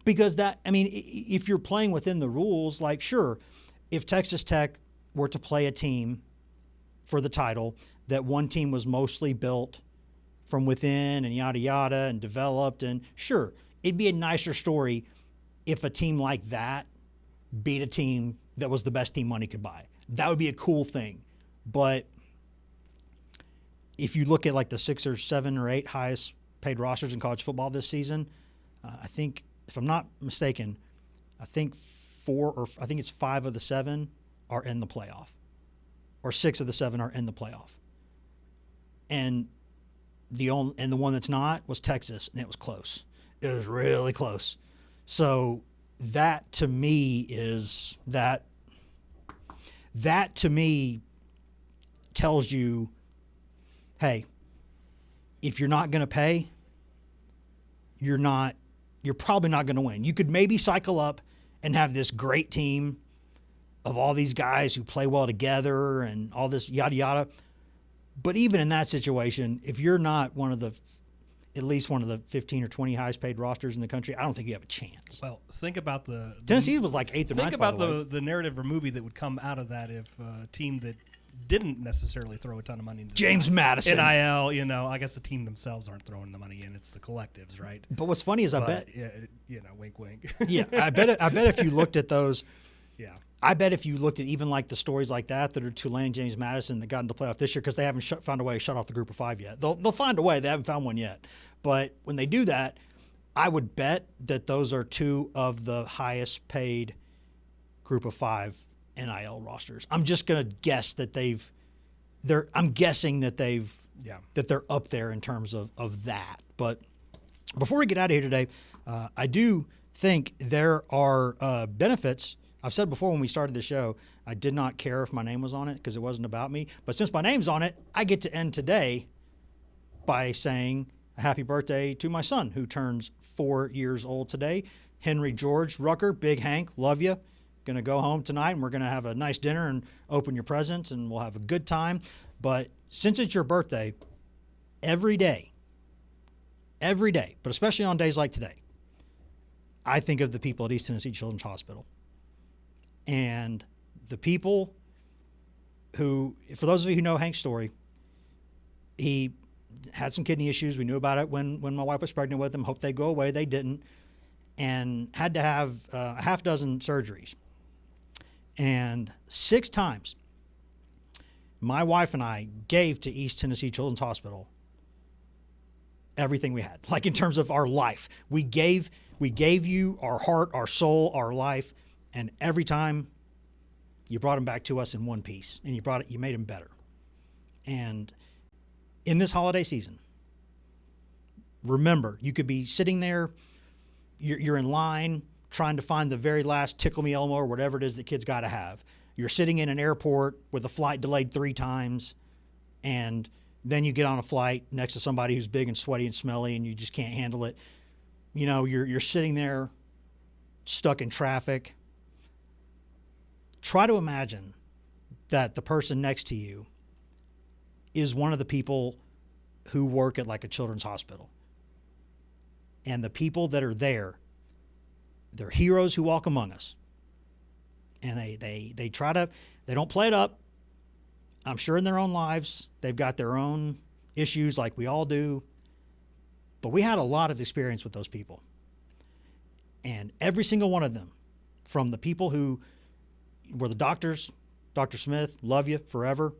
Because if you're playing within the rules, like, sure, if Texas Tech were to play a team for the title, that one team was mostly built from within and yada, yada, and developed, and sure, it'd be a nicer story if a team like that beat a team that was the best team money could buy. That would be a cool thing. But if you look at like the 6 or 7 or 8 highest paid rosters in college football this season, I think, if I'm not mistaken, I think it's 5 of the 7 are in the playoff, or 6 of the 7 are in the playoff. And the one that's not was Texas, and it was close. It was really close. So that to me tells you, hey, if you're not going to pay, you're probably not going to win. You could maybe cycle up and have this great team of all these guys who play well together and all this yada yada. But even in that situation, if you're not at least one of the 15 or 20 highest paid rosters in the country, I don't think you have a chance. Well, think about Tennessee was like 8th or 9th. Think about the narrative or movie that would come out of that if a team that didn't necessarily throw a ton of money into James Madison. NIL, I guess the team themselves aren't throwing the money in. It's the collectives, right? But what's funny is I bet. Yeah, wink, wink. Yeah, I bet if you looked at those. Yeah. I bet if you looked at even like the stories like that are Tulane, James Madison that got into the playoff this year, because they haven't found a way to shut off the group of 5 yet. They'll find a way. They haven't found one yet. But when they do that, I would bet that those are 2 of the highest paid group of 5 NIL rosters. I'm just going to guess that they're up there in terms of that. But before we get out of here today, I do think there are benefits. I've said before when we started the show, I did not care if my name was on it because it wasn't about me. But since my name's on it, I get to end today by saying a happy birthday to my son, who turns 4 years old today. Henry George Rucker, Big Hank, love you. Going to go home tonight, and we're going to have a nice dinner and open your presents, and we'll have a good time. But since it's your birthday, every day, but especially on days like today, I think of the people at East Tennessee Children's Hospital. And the people who, for those of you who know Hank's story, he had some kidney issues. We knew about it when my wife was pregnant with him. Hoped they'd go away. They didn't. And had to have a half dozen surgeries. And 6 times, my wife and I gave to East Tennessee Children's Hospital everything we had, like in terms of our life. We gave you our heart, our soul, our life. And every time you brought them back to us in one piece, and you made them better. And in this holiday season, remember, you could be sitting there, you're in line trying to find the very last Tickle Me Elmo or whatever it is that kids got to have. You're sitting in an airport with a flight delayed 3 times, and Then you get on a flight next to somebody who's big and sweaty and smelly and you just can't handle it. You know, you're sitting there stuck in traffic. Try to imagine that the person next to you is one of the people who work at like a children's hospital. And the people that are there, they're heroes who walk among us. And they try to, they don't play it up. I'm sure in their own lives, they've got their own issues like we all do. But we had a lot of experience with those people. And every single one of them, from the people who were the doctors, Dr. Smith, love you forever,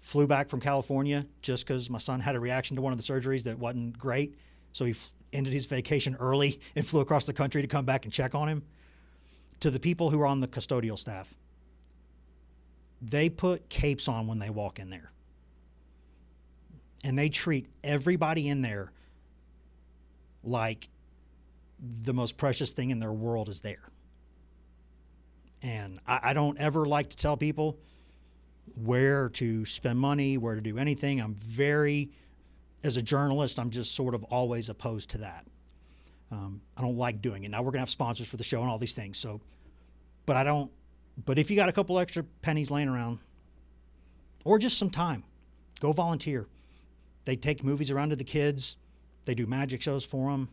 flew back from California just because my son had a reaction to one of the surgeries that wasn't great. So he ended his vacation early and flew across the country to come back and check on him, to the people who are on the custodial staff. They put capes on when they walk in there. And they treat everybody in there like the most precious thing in their world is there. And I don't ever like to tell people where to spend money, where to do anything. I'm very, as a journalist, I'm just sort of always opposed to that. I don't like doing it. Now we're going to have sponsors for the show and all these things. So, but if you got a couple extra pennies laying around or just some time, go volunteer. They take movies around to the kids. They do magic shows for them.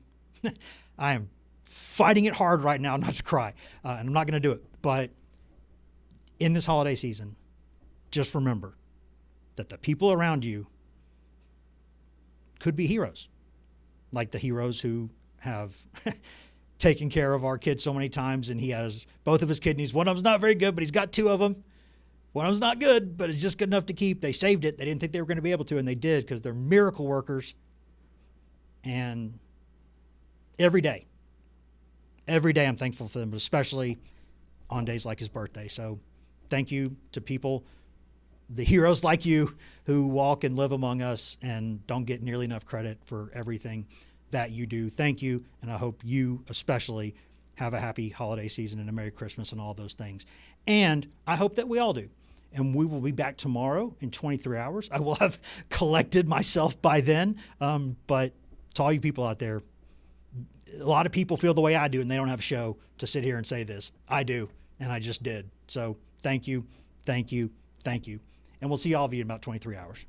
I am fighting it hard right now not to cry, and I'm not going to do it. But in this holiday season, just remember that the people around you could be heroes, like the heroes who have taken care of our kid so many times, and he has both of his kidneys. One of them's not very good, but he's got two of them. One of them's not good, but it's just good enough to keep. They saved it. They didn't think they were going to be able to, and they did because they're miracle workers. And every day I'm thankful for them, but especially on days like his birthday. So thank you to people, the heroes like you, who walk and live among us and don't get nearly enough credit for everything that you do. Thank you, and I hope you especially have a happy holiday season and a Merry Christmas and all those things. And I hope that we all do. And we will be back tomorrow in 23 hours. I will have collected myself by then. But to all you people out there, a lot of people feel the way I do, and they don't have a show to sit here and say this. I do, and I just did. So thank you, thank you, thank you. And we'll see all of you in about 23 hours.